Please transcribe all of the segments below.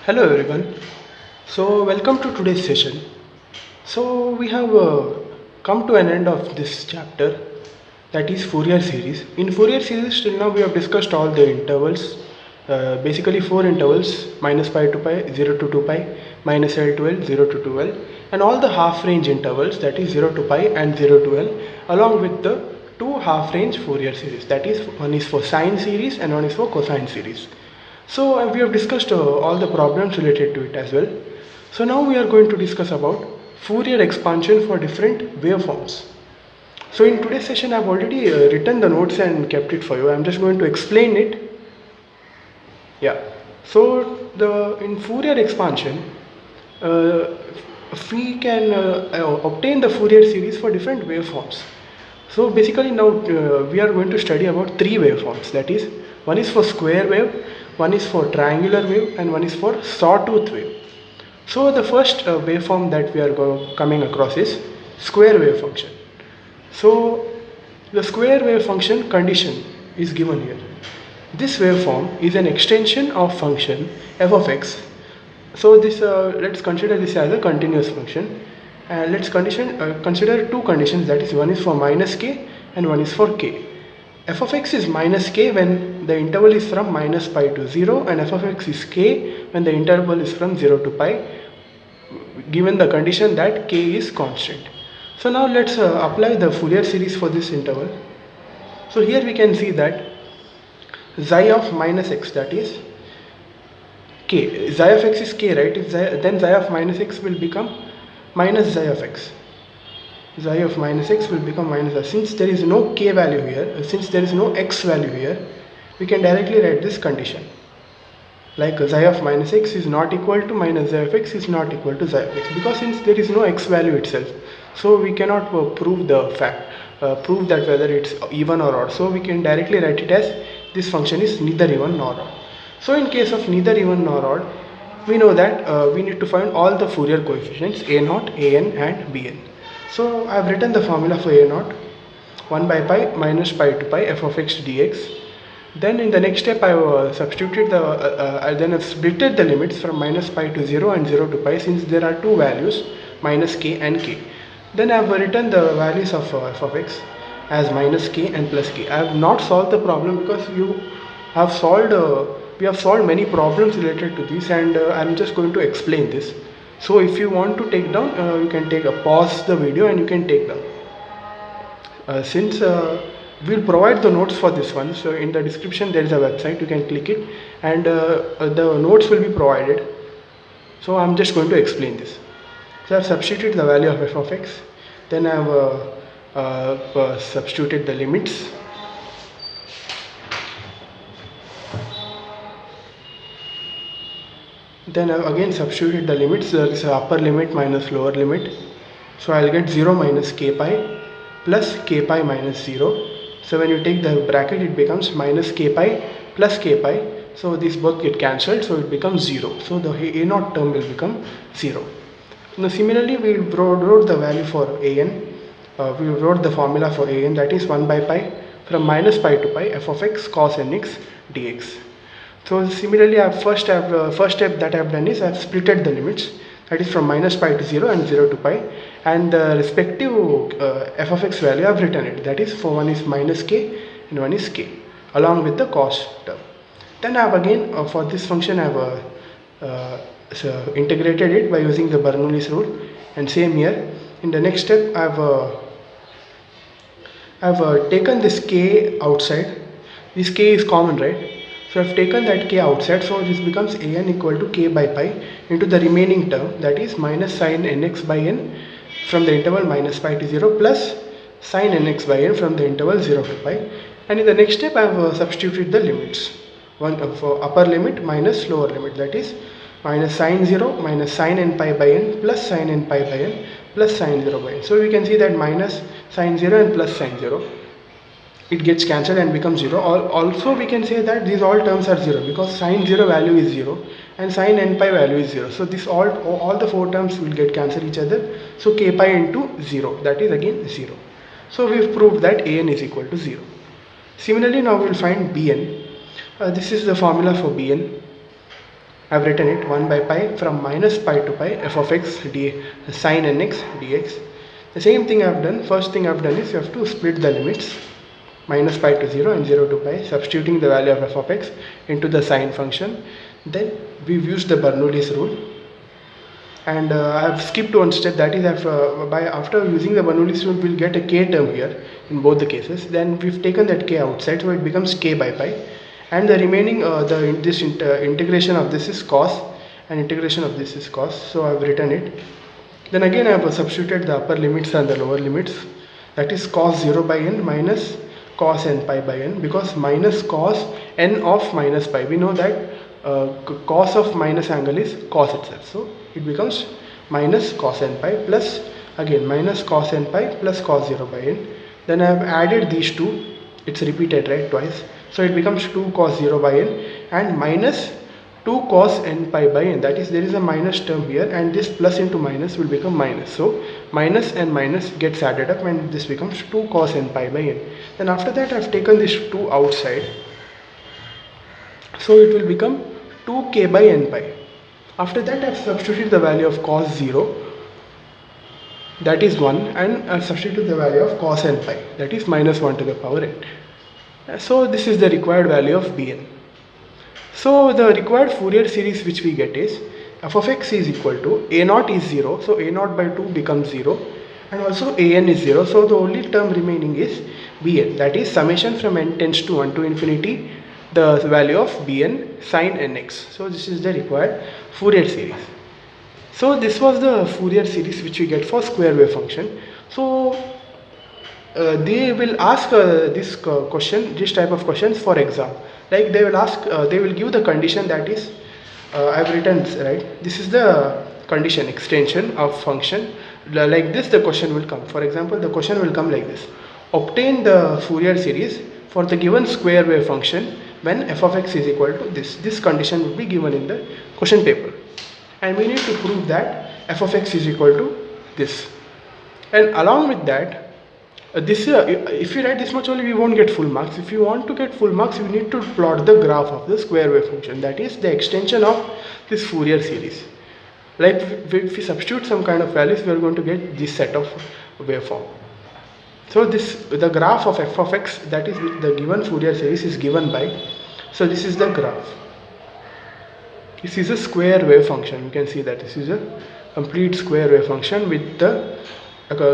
Hello everyone. So welcome to today's session. So we have come to an end of this chapter, that is Fourier series. In Fourier series till now we have discussed all the intervals, basically four intervals: minus pi to pi, 0 to 2 pi, minus L to L, 0 to 2L, and all the half range intervals, that is 0 to pi and 0 to L, along with the two half range Fourier series, that is one is for sine series and one is for cosine series. So we have discussed all the problems related to it as well. So now we are going to discuss about Fourier expansion for different waveforms. So in today's session I have already written the notes and kept it for you. I am just going to explain it. Yeah. So in Fourier expansion, we can obtain the Fourier series for different waveforms. So basically now we are going to study about three waveforms, that is one is for square wave, one is for triangular wave, and one is for sawtooth wave. So the first waveform that we are coming across is square wave function. So the square wave function condition is given here. This waveform is an extension of function f of x. So this let's consider this as a continuous function, and let's consider two conditions, that is one is for minus k and one is for k. F of x is minus k when the interval is from minus pi to 0, and f of x is k when the interval is from 0 to pi, given the condition that k is constant. So now let's apply the Fourier series for this interval. So here we can see that xi of minus x, that is k, xi of x is k, right? If then xi of minus x will become minus xi of x. Xi of minus x will become minus x. Since there is no k value here, since there is no x value here, we can directly write this condition. Like xi of minus x is not equal to minus xi of x is not equal to xi of x, because since there is no x value itself, so we cannot prove the fact, prove that whether it's even or odd. So we can directly write it as this function is neither even nor odd. So in case of neither even nor odd, we know that we need to find all the Fourier coefficients a0, an and bn. So I have written the formula for a0, 1 by pi minus pi to pi f of x dx. Then in the next step I have substituted then I've splitted the limits from minus pi to 0 and 0 to pi, since there are two values, minus k and k. Then I have written the values of f of x as minus k and plus k. I have not solved the problem because we have solved many problems related to this, and I am just going to explain this. So if you want to take down, you can pause the video and you can take down. Since we'll provide the notes for this one, so in the description there is a website, you can click it, and the notes will be provided. So I'm just going to explain this. So I've substituted the value of f of x, then I've substituted the limits. Then I've again substituted the limits. There is a upper limit minus lower limit. So I'll get 0 minus k pi plus k pi minus 0. So when you take the bracket, it becomes minus k pi plus k pi. So these both get cancelled, so it becomes 0. So the a0 term will become 0. Now similarly, we wrote the value for an. We wrote the formula for an, that is 1 by pi from minus pi to pi f of x cos nx dx. So similarly, first step that I have done is I have splitted the limits, that is from minus pi to 0 and 0 to pi, and the respective f of x value I have written it, that is for one is minus k and one is k, along with the cos term. Then I have again for this function I have integrated it by using the Bernoulli's rule, and same here. In the next step I have taken this k outside. This k is common, right? So I have taken that k outside, so this becomes an equal to k by pi into the remaining term, that is minus sine nx by n from the interval minus pi to 0 plus sine nx by n from the interval 0 to pi. And in the next step I have substituted the limits, one for upper limit minus lower limit, that is minus sine 0 minus sine n pi by n plus sine n pi by n plus sine 0 by n. So we can see that minus sine 0 and plus sine 0, it gets cancelled and becomes 0. Also we can say that these all terms are 0 because sine 0 value is 0 and sine n pi value is 0. So this all the four terms will get cancelled each other. So k pi into 0, that is again 0. So we've proved that an is equal to 0. Similarly, now we'll find bn. This is the formula for bn. I've written it 1 by pi from minus pi to pi f of x sine nx dx. The same thing I've done. First thing I've done is you have to split the limits minus pi to 0 and 0 to pi, substituting the value of f of x into the sine function. Then we've used the Bernoulli's rule, and I've skipped one step, that is after using the Bernoulli's rule we'll get a k term here in both the cases. Then we've taken that k outside, so it becomes k by pi, and the remaining integration of this is cos and integration of this is cos, so I've written it. Then again I have substituted the upper limits and the lower limits, that is cos 0 by n minus cos n pi by n, because minus cos n of minus pi, we know that cos of minus angle is cos itself, so it becomes minus cos n pi plus again minus cos n pi plus cos 0 by n. Then I have added these two, it's repeated right twice, so it becomes 2 cos 0 by n and minus 2 cos n pi by n, that is there is a minus term here and this plus into minus will become minus, so minus and minus gets added up and this becomes 2 cos n pi by n. Then after that I have taken this 2 outside, so it will become 2k by n pi. After that I have substituted the value of cos 0, that is 1, and I have substituted the value of cos n pi, that is minus 1 to the power n. So this is the required value of Bn. So the required Fourier series which we get is f of x is equal to a0 is 0, so a0 by 2 becomes 0, and also an is 0, so the only term remaining is Bn, that is summation from n tends to 1 to infinity the value of Bn sine nx. So this is the required Fourier series. So this was the Fourier series which we get for square wave function. So they will ask this type of questions for exam, like they will ask, they will give the condition, that is I've written right, this is the condition extension of function, like this the question will come. For example, the question will come like this: obtain the Fourier series for the given square wave function when f of x is equal to this. This condition will be given in the question paper, and we need to prove that f of x is equal to this. And along with that, if you write this much only, we won't get full marks. If you want to get full marks, you need to plot the graph of the square wave function, that is the extension of this Fourier series. Like if we substitute some kind of values, we are going to get this set of waveform. So the graph of f of x, that is with the given Fourier series, is given by, so this is the graph. This is a square wave function. You can see that this is a complete square wave function with the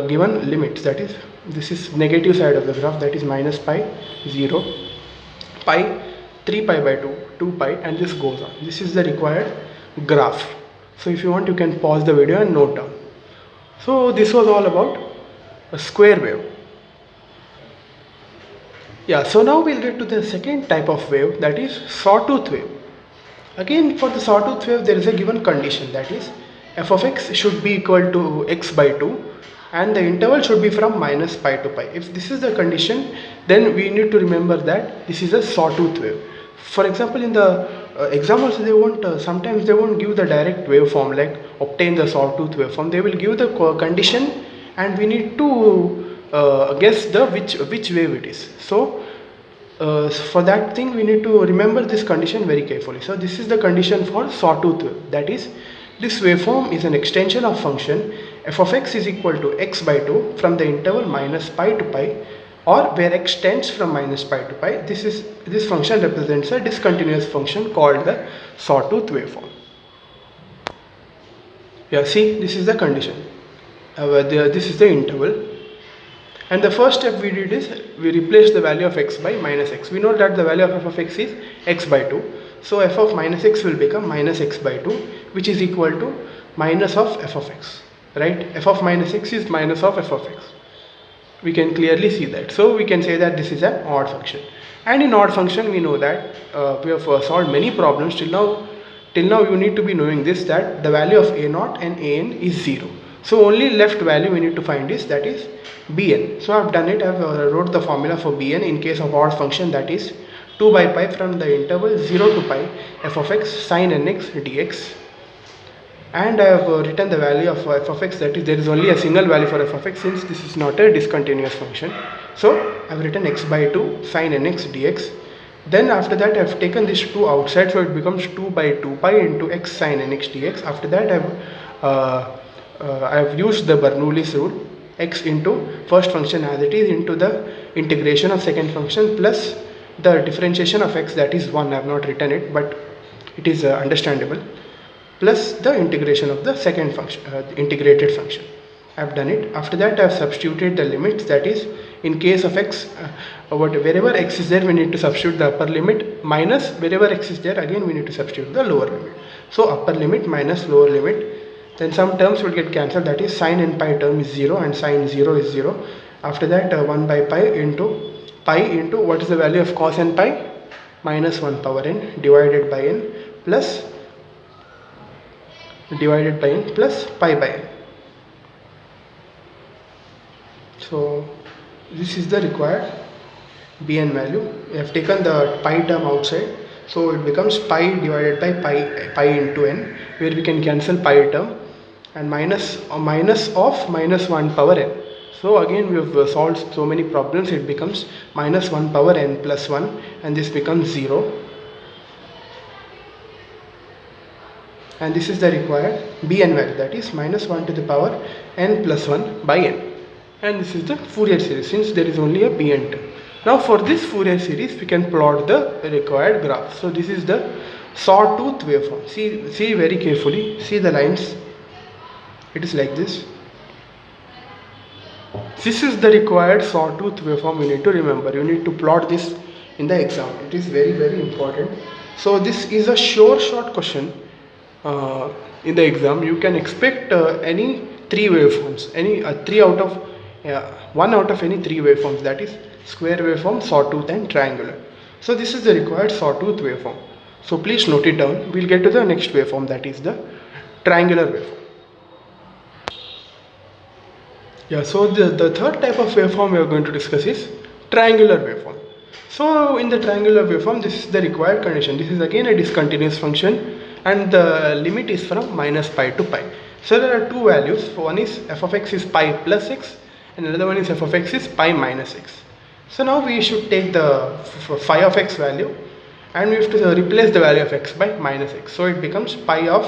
given limits, that is this is negative side of the graph, that is minus pi, 0, pi, 3 pi by 2, 2 pi, and this goes on. This is the required graph. So if you want, you can pause the video and note down. So this was all about a square wave. Yeah, so now we'll get to the second type of wave, that is sawtooth wave. Again, for the sawtooth wave there is a given condition, that is f of x should be equal to x by 2 and the interval should be from minus pi to pi. If this is the condition, then we need to remember that this is a sawtooth wave. For example, in the examples they won't sometimes they won't give the direct waveform like obtain the sawtooth waveform. They will give the condition and we need to guess the which wave it is. So for that thing we need to remember this condition very carefully. So this is the condition for sawtooth wave, that is this waveform is an extension of function f of x is equal to x by 2 from the interval minus pi to pi, or where x tends from minus pi to pi. This function represents a discontinuous function called the sawtooth waveform. Yeah, see, this is the condition. This is the interval. And the first step we did is we replaced the value of x by minus x. We know that the value of f of x is x by 2. So f of minus x will become minus x by 2, which is equal to minus of f of x. Right? F of minus x is minus of f of x. We can clearly see that. So we can say that this is an odd function. And in odd function we know that we have solved many problems till now. Till now you need to be knowing this, that the value of a0 and an is 0. So only left value we need to find is, that is Bn. So I have done it. I have wrote the formula for Bn in case of odd function, that is 2 by pi from the interval 0 to pi f of x sine nx dx. And I have written the value of f of x, that is there is only a single value for f of x since this is not a discontinuous function. So I have written x by 2 sine nx dx. Then after that I've taken this 2 outside, so it becomes 2 by 2 pi into x sin nx dx. After that I've used the Bernoulli's rule, x into first function as it is into the integration of second function plus the differentiation of x, that is 1. I have not written it, but it is understandable, plus the integration of the second function, integrated function. I have done it. After that I have substituted the limits, that is in case of x, wherever x is there we need to substitute the upper limit, minus wherever x is there again we need to substitute the lower limit. So upper limit minus lower limit, then some terms will get cancelled, that is sin n pi term is 0 and sin 0 is 0. After that 1 by pi into what is the value of cos n pi, minus 1 power n divided by n plus pi by n. So this is the required Bn value. We have taken the pi term outside, so it becomes pi divided by pi into n, where we can cancel pi term, and minus of minus 1 power n. So again we have solved so many problems, it becomes minus 1 power n plus 1, and this becomes 0. And this is the required Bn value, that is minus 1 to the power n plus 1 by n. And this is the Fourier series, since there is only a Bn term. Now for this Fourier series we can plot the required graph. So this is the sawtooth waveform. See very carefully, see the lines. It is like this. This is the required sawtooth waveform. You need to remember, you need to plot this in the exam. It is very important. So this is a short question in the exam. You can expect any 3 waveforms, any 1 out of any 3 waveforms, that is square waveform, sawtooth and triangular. So this is the required sawtooth waveform. So please note it down. We'll get to the next waveform, that is the triangular waveform. Yeah, so the third type of waveform we are going to discuss is triangular waveform. So in the triangular waveform, this is the required condition. This is again a discontinuous function, and the limit is from minus pi to pi. So there are 2 values. One is f of x is pi plus x, and another one is f of x is pi minus x. So now we should take the phi of x value, and we have to replace the value of x by minus x. So it becomes pi of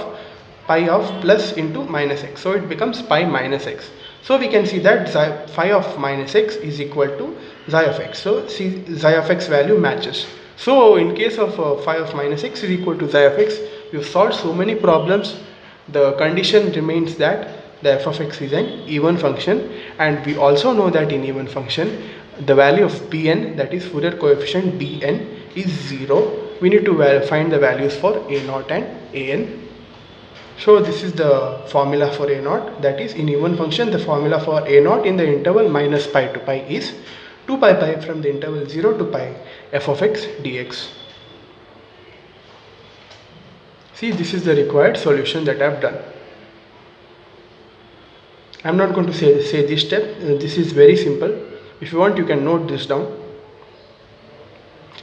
plus into minus x. So it becomes pi minus x. So we can see that phi of minus x is equal to xi of x. So see, xi of x value matches. So in case of phi of minus x is equal to xi of x, we have solved so many problems. The condition remains that the f of x is an even function, and we also know that in even function the value of Bn, that is Fourier coefficient Bn, is 0. We need to find the values for a0 and an. So this is the formula for a0, that is in even function the formula for a0 in the interval minus pi to pi is 2 pi pi from the interval 0 to pi f of x dx. See, this is the required solution that I have done. I am not going to say this step. This is very simple. If you want, you can note this down.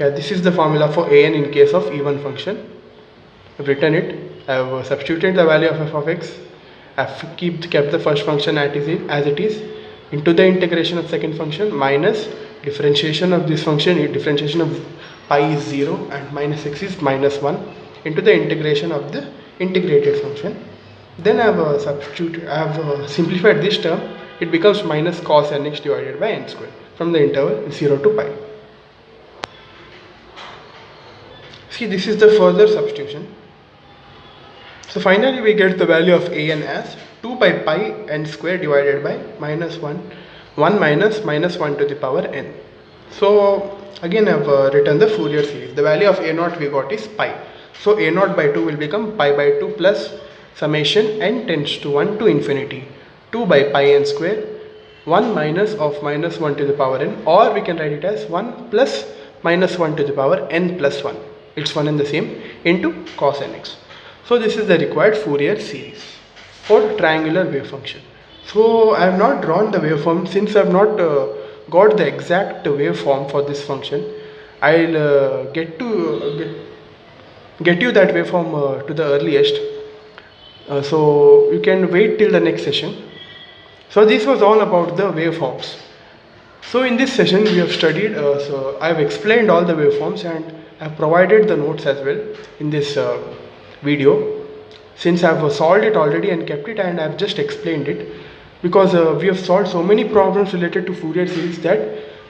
Yeah, this is the formula for an in case of even function. I have written it. I have substituted the value of f of x. I have kept the first function as it is into the integration of second function minus differentiation of this function. Differentiation of pi is 0 and minus x is minus 1 into the integration of the integrated function. Then I have simplified this term. It becomes minus cos nx divided by n square from the interval 0 to pi. See, this is the further substitution. So finally we get the value of an as 2 by pi n square divided by minus 1 minus 1 to the power n. So again I have written the Fourier series. The value of a0 we got is pi. So a0 by 2 will become pi by 2 plus summation n tends to 1 to infinity 2 by pi n square 1 minus of minus 1 to the power n, or we can write it as 1 plus minus 1 to the power n plus 1. It's one and the same into cos nx. So this is the required Fourier series for triangular wave function. So I have not drawn the waveform since I have not got the exact waveform for this function. I'll get you that waveform to the earliest. So you can wait till the next session. So this was all about the waveforms. So in this session we have studied, so I have explained all the waveforms, and I have provided the notes as well in this video, since I have solved it already and kept it, and I have just explained it, because we have solved so many problems related to Fourier series that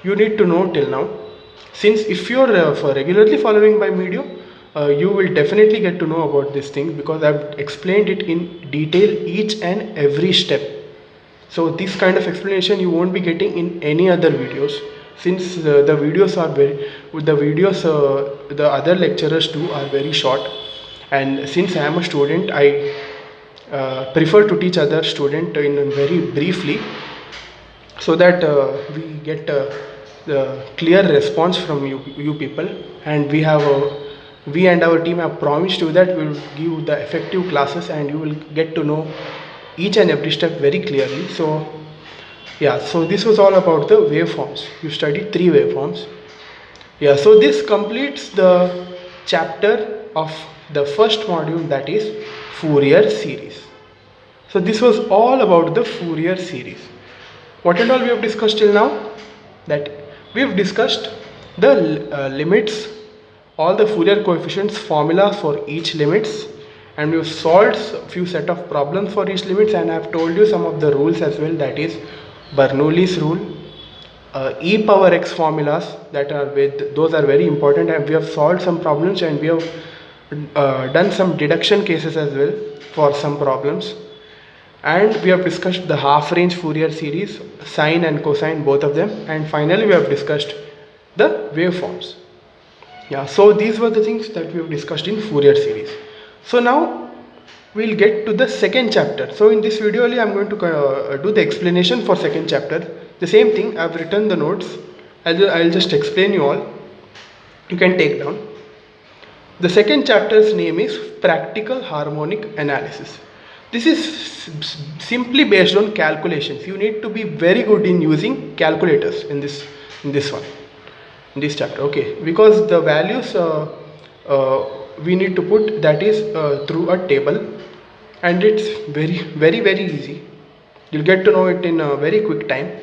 you need to know till now. Since if you are regularly following my video, you will definitely get to know about this thing, because I have explained it in detail, each and every step. So this kind of explanation you won't be getting in any other videos, since the videos are the other lecturers too are very short, and since I am a student, I prefer to teach other student in very briefly, so that we get the clear response from you people, and we and our team have promised you that we will give the effective classes and you will get to know each and every step very clearly. So yeah, so this was all about the waveforms. You studied 3 waveforms. Yeah, so this completes the chapter of the first module, that is Fourier series. So this was all about the Fourier series. What and all we have discussed till now? That we have discussed the limits, all the Fourier coefficients, formulas for each limits, and we have solved a few set of problems for each limits, and I have told you some of the rules as well, that is Bernoulli's rule, e power x formulas, that are those are very important, and we have solved some problems, and we have done some deduction cases as well for some problems, and we have discussed the half range Fourier series, sine and cosine, both of them, and finally we have discussed the waveforms. Yeah, so these were the things that we have discussed in Fourier series. So now we'll get to the second chapter. So in this video only I am going to do the explanation for second chapter. The same thing, I have written the notes. I'll just explain you all. You can take down. The second chapter's name is Practical Harmonic Analysis. This is simply based on calculations. You need to be very good in using calculators in this chapter. Okay, because the values we need to put, that is through a table, and it's very easy. You'll get to know it in a very quick time.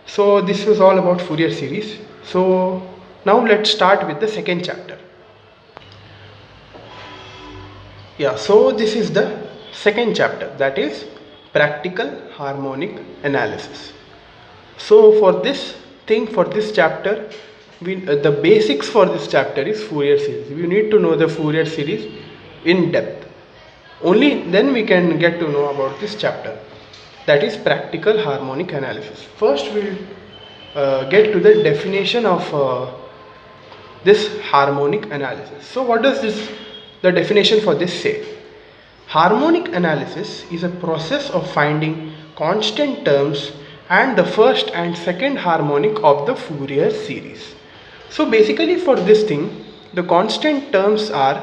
So this was all about Fourier series. So now let's start with the second chapter. Yeah, so this is the second chapter, that is Practical Harmonic Analysis. So for this chapter, the basics for this chapter is Fourier series. You need to know the Fourier series in depth. Only then we can get to know about this chapter, that is Practical Harmonic Analysis. First we'll get to the definition of this harmonic analysis. So what does the definition for this say? Harmonic analysis is a process of finding constant terms and the first and second harmonic of the Fourier series. So basically for this thing, the constant terms are,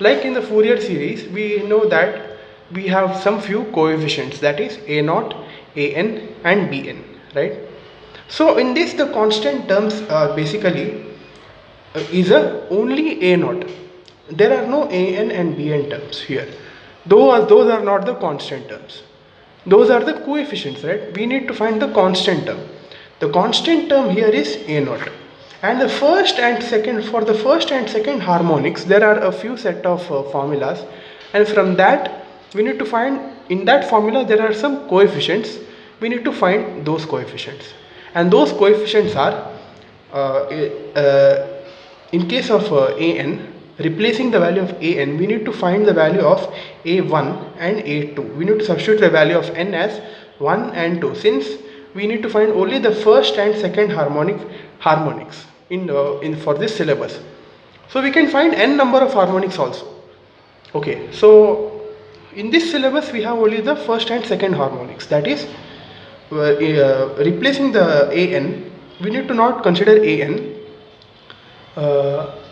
like in the Fourier series, we know that we have some few coefficients, that is a0, an and bn, right? So in this, the constant terms are basically is only a0. There are no an and bn terms here. Those are not the constant terms. Those are the coefficients, right? We need to find the constant term. The constant term here is a0. And the first and second harmonics, there are a few set of formulas, and from that we need to find, in that formula there are some coefficients. We need to find those coefficients, and those coefficients are in case of an, replacing the value of an, we need to find the value of a1 and a2. We need to substitute the value of n as 1 and 2, since we need to find only the first and second harmonics in for this syllabus. So we can find n number of harmonics also. Okay, so in this syllabus we have only the first and second harmonics, that is replacing the an, we need to not consider an.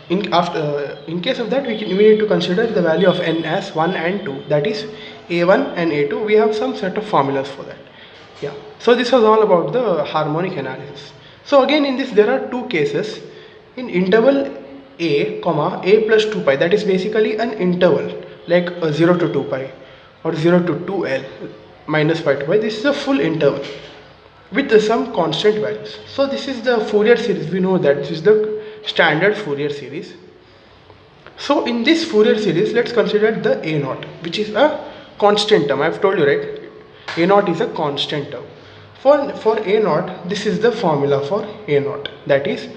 In case of that, we need to consider the value of n as 1 and 2, that is a1 and a2. We have some set of formulas for that. Yeah, so this was all about the harmonic analysis. So again in this there are two cases. In interval a plus 2 pi, that is basically an interval like 0 to 2 pi or 0 to 2l minus pi to pi. This is a full interval with some constant values. So this is the Fourier series. We know that this is the standard Fourier series. So in this Fourier series, let's consider the a naught, which is a constant term. I have told you, right? A naught is a constant term. For a naught, this is the formula for a naught. That is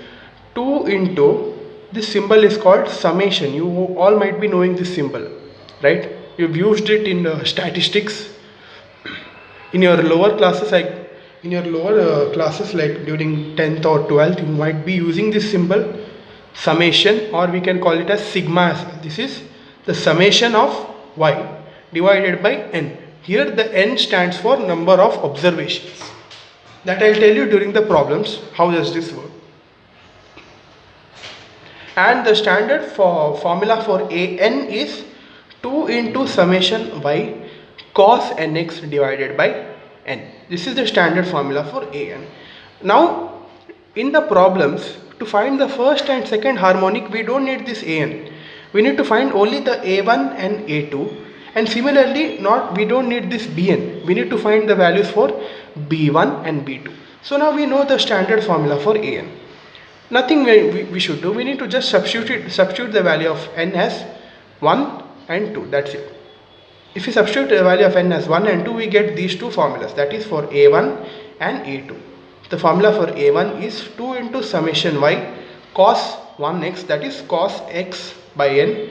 2 into, this symbol is called summation. You all might be knowing this symbol, right? You've used it in statistics. In your lower classes, like during 10th or 12th, you might be using this symbol, summation, or we can call it as sigma as well. This is the summation of y divided by n. Here the n stands for number of observations. That I'll tell you during the problems. How does this work? And the standard formula for an is 2 into summation y cos nx divided by n. This is the standard formula for an. Now in the problems, to find the first and second harmonic, we don't need this an. We need to find only the a1 and a2, and similarly we don't need this bn. We need to find the values for b1 and b2. So now we know the standard formula for an. Nothing we should do. We need to just substitute the value of n as 1 and 2. That's it. If we substitute the value of n as 1 and 2, we get these two formulas, that is for a1 and a2. The formula for a1 is 2 into summation y cos 1x, that is cos x by n.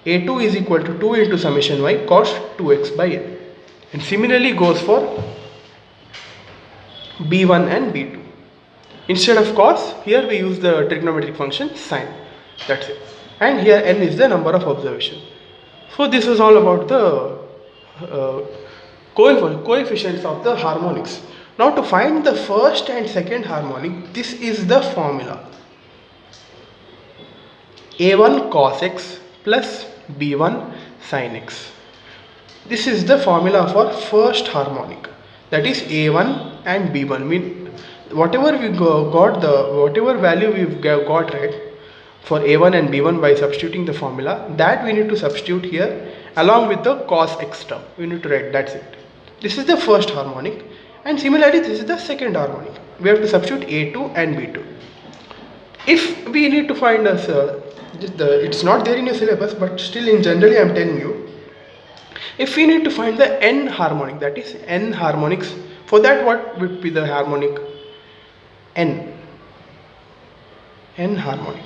a2 is equal to 2 into summation y cos 2x by n. And similarly goes for b1 and b2. Instead of cos, here we use the trigonometric function sine. That's it. And here n is the number of observations. So this is all about the coefficients of the harmonics. Now to find the first and second harmonic, this is the formula. a1 cos x plus b1 sin x. This is the formula for first harmonic. That is a1 and b1. Whatever value we've got right for a1 and b1 by substituting the formula, that we need to substitute here along with the cos x term. We need to write, that's it. This is the first harmonic, and similarly this is the second harmonic. We have to substitute a2 and b2. If we need to find us, it's not there in your syllabus, but still in generally I am telling you, if we need to find the n harmonic, that is n harmonics, for that what would be the harmonic? N harmonic.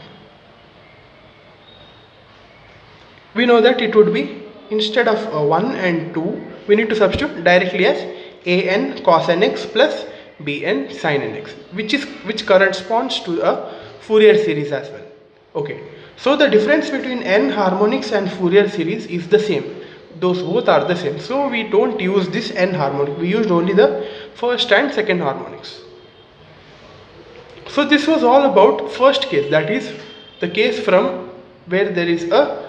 We know that it would be, instead of 1 and 2, we need to substitute directly as an cos nx plus bn sin nx, which corresponds to a Fourier series as well. Okay, so the difference between n harmonics and Fourier series is the same. Those both are the same. So we don't use this n harmonic. We used only the first and second harmonics. So this was all about first case, that is the case from where there is a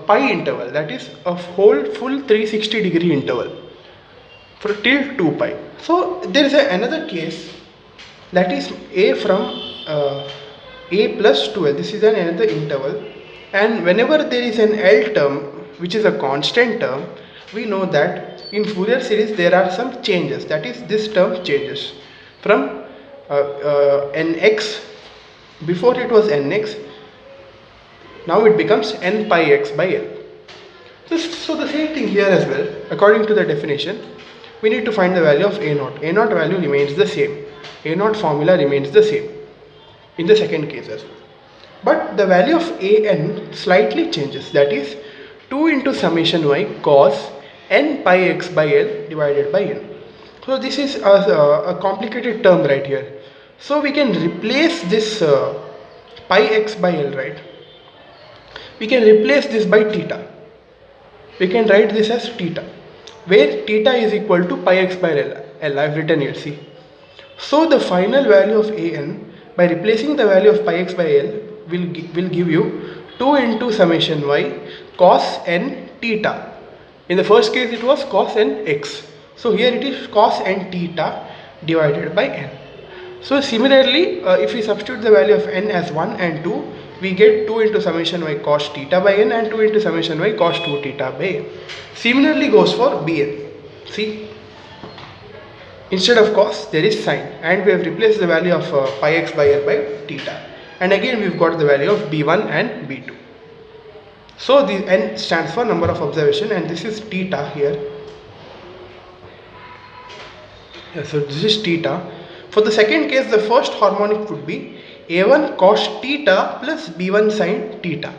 pi interval, that is a whole full 360-degree interval for till 2 pi. So there is another case, that is a from a plus 2l. This is another interval, and whenever there is an L term which is a constant term, we know that in Fourier series there are some changes, that is this term changes from nx, before it was nx, now it becomes n pi x by l. So the same thing here as well. According to the definition, we need to find the value of a naught. A naught value remains the same. A naught formula remains the same in the second case as well. But the value of an slightly changes, that is 2 into summation y cos n pi x by l divided by n. So this is a complicated term right here. So we can replace this pi x by l, right? We can replace this by theta. We can write this as theta, where theta is equal to pi x by l. I've written here, see. So the final value of an, by replacing the value of pi x by l, will give you 2 into summation y cos n theta. In the first case it was cos n x. So here it is cos n theta divided by n. So similarly, if we substitute the value of n as 1 and 2, we get 2 into summation y cos theta by n and 2 into summation y cos 2 theta by n. Similarly goes for bn. See, instead of cos there is sine, and we have replaced the value of pi x by l by theta, and again we've got the value of b1 and b2. So the n stands for number of observation, and this is theta here. Yeah, so this is theta. For the second case, the first harmonic would be a1 cos theta plus b1 sin theta.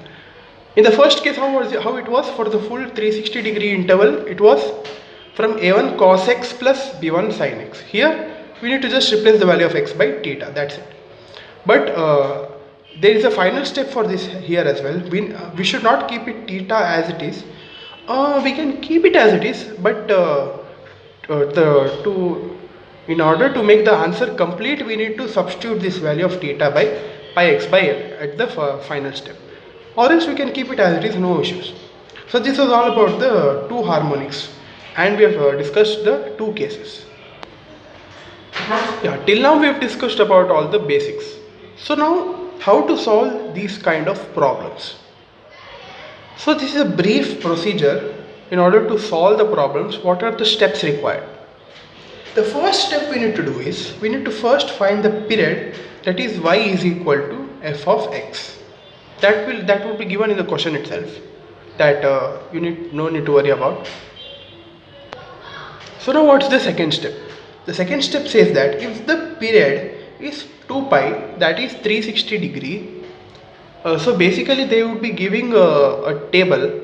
In the first case, how it was for the full 360 degree interval? It was from a1 cos x plus b1 sin x. Here we need to just replace the value of x by theta. That's it. But there is a final step for this here as well. We should not keep it theta as it is. We can keep it as it is, but in order to make the answer complete, we need to substitute this value of theta by pi x by l at the final step, or else we can keep it as it is, no issues. So this was all about the two harmonics, and we have discussed the two cases. Yeah, till now we have discussed about all the basics. So now, how to solve these kind of problems? So this is a brief procedure in order to solve the problems. What are the steps required? The first step we need to do is, we need to first find the period, that is y is equal to f of x. That will be given in the question itself, that no need to worry about. So now what's the second step? The second step says that if the period is 2 pi, that is 360 degree, so basically they would be giving a table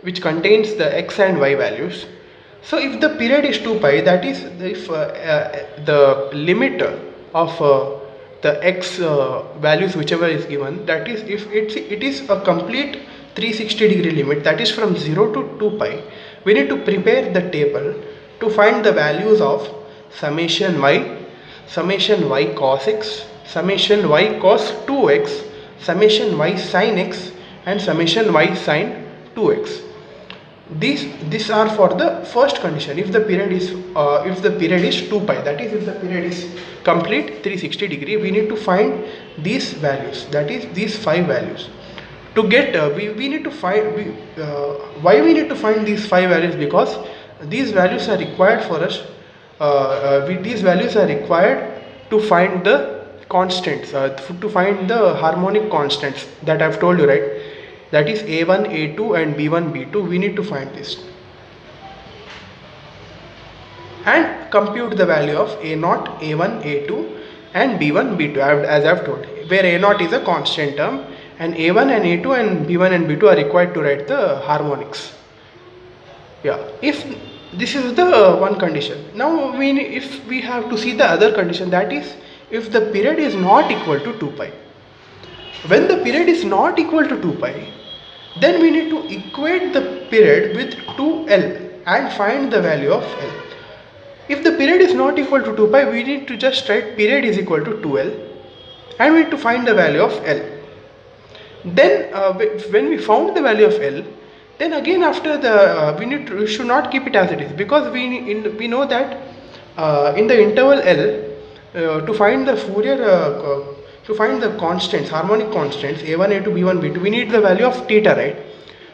which contains the x and y values. So if the period is 2 pi, that is if the limit of the x values whichever is given, that is if it is a complete 360 degree limit, that is from 0 to 2 pi, we need to prepare the table to find the values of summation y cos x, summation y cos 2x, summation y sin x, and summation y sin 2x. These are for the first condition. If the period is 2 pi, that is if the period is complete 360 degree, we need to find these values, that is these 5 values. To get we need to find why we need to find these 5 values, because these values are required for us. These values are required to find the constants, to find the harmonic constants that I have told you, right? That is a1, a2 and b1, b2. We need to find this and compute the value of a0, a1, a2 and b1, b2, as I have told, where a0 is a constant term, and a1 and a2 and b1 and b2 are required to write the harmonics. Yeah, if this is the one condition. Now if we have to see the other condition, that is if the period is not equal to 2 pi. When the period is not equal to 2 pi, then we need to equate the period with 2l and find the value of l. If the period is not equal to 2 pi, we need to just write period is equal to 2l and we need to find the value of l. Then when we found the value of l, then again after the we should not keep it as it is, because we know that in the interval l, to find the Fourier to find the constants, harmonic constants a1, a2, b1, b2, we need the value of theta, right?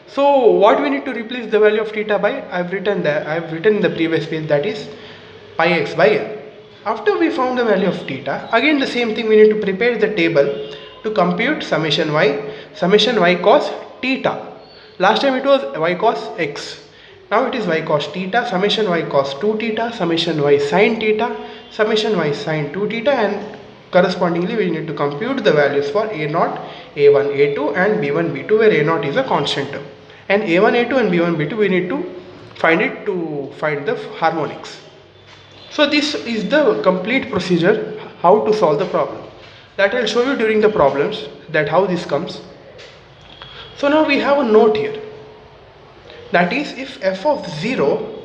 So what we need to replace the value of theta by, I've written in the previous page, that is pi x by l. After we found the value of theta, again the same thing, we need to prepare the table to compute summation y cos theta. Last time it was y cos x. Now it is y cos theta, summation y cos 2 theta, summation y sin theta, summation y sin 2 theta, and correspondingly we need to compute the values for a0, a1, a2 and b1, b2, where a0 is a constant term, and a1, a2 and b1, b2 we need to find it to find the harmonics. So this is the complete procedure how to solve the problem. That I'll show you during the problems, that how this comes. So now we have a note here, that is if f of 0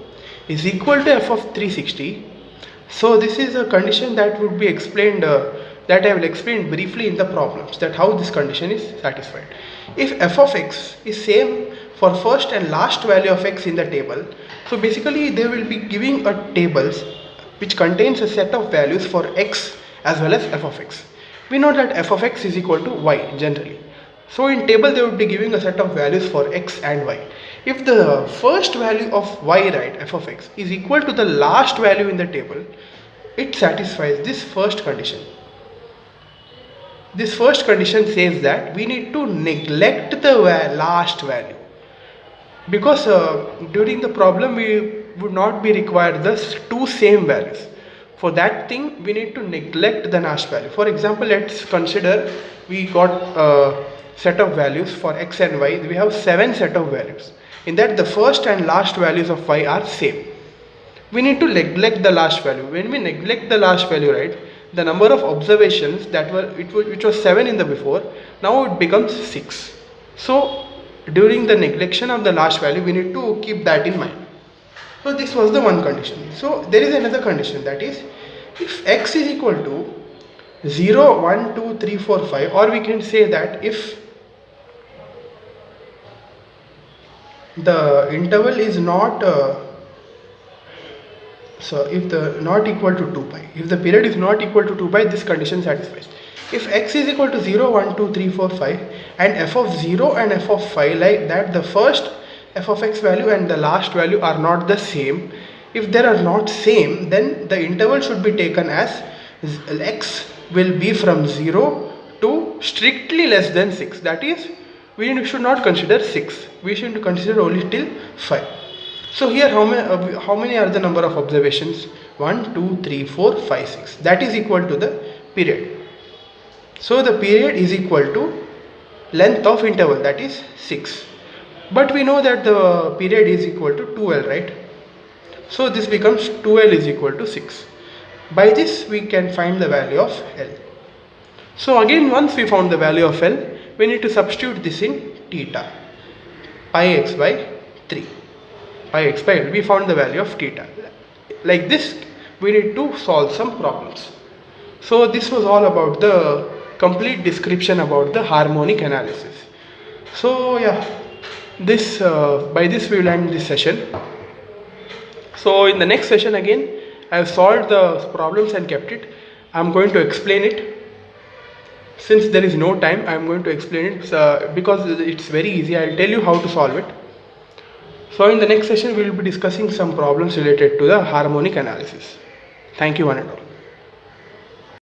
is equal to f of 360. So this is a condition that would be explained, that I will explain briefly in the problems, that how this condition is satisfied. If f of x is same for first and last value of x in the table, so basically they will be giving a tables which contains a set of values for x as well as f of x. We know that f of x is equal to y generally. So in table they would be giving a set of values for x and y. If the first value of y, right, f of x, is equal to the last value in the table, it satisfies this first condition. this first condition says that we need to neglect the last value, because during the problem we would not be required the two same values. For that thing we need to neglect the last value. For example, let's consider we got a set of values for x and y. We have 7 set of values. In that the first and last values of y are same. We need to neglect the last value. When we neglect the last value, right, the number of observations that were which was 7 in the before, now it becomes 6. So during the neglection of the last value we need to keep that in mind. So this was the one condition. So there is another condition, that is if x is equal to 0, 1, 2, 3, 4, 5, or we can say that if the interval is not if the not equal to 2 pi, if the period is not equal to 2 pi, this condition satisfies. If x is equal to 0, 1, 2, 3, 4, 5 and f of 0 and f of 5, like that the first f of x value and the last value are not the same. If they are not same, then the interval should be taken as x will be from 0 to strictly less than 6. That is, we should not consider 6, we should consider only till 5. So here how many are the number of observations? 1, 2, 3, 4, 5, 6. That is equal to the period. So the period is equal to length of interval, that is 6. But we know that the period is equal to 2L, right? So this becomes 2L is equal to 6. By this we can find the value of L. So again, once we found the value of L, we need to substitute this in theta. Pi x by 3. Pi x by L. We found the value of theta. Like this, we need to solve some problems. So this was all about the complete description about the harmonic analysis. So yeah, this by this we will end this session. So in the next session again, I have solved the problems and kept it. I am going to explain it. Since there is no time, I am going to explain it because it's very easy. I will tell you how to solve it. So in the next session we will be discussing some problems related to the harmonic analysis. Thank you one and all.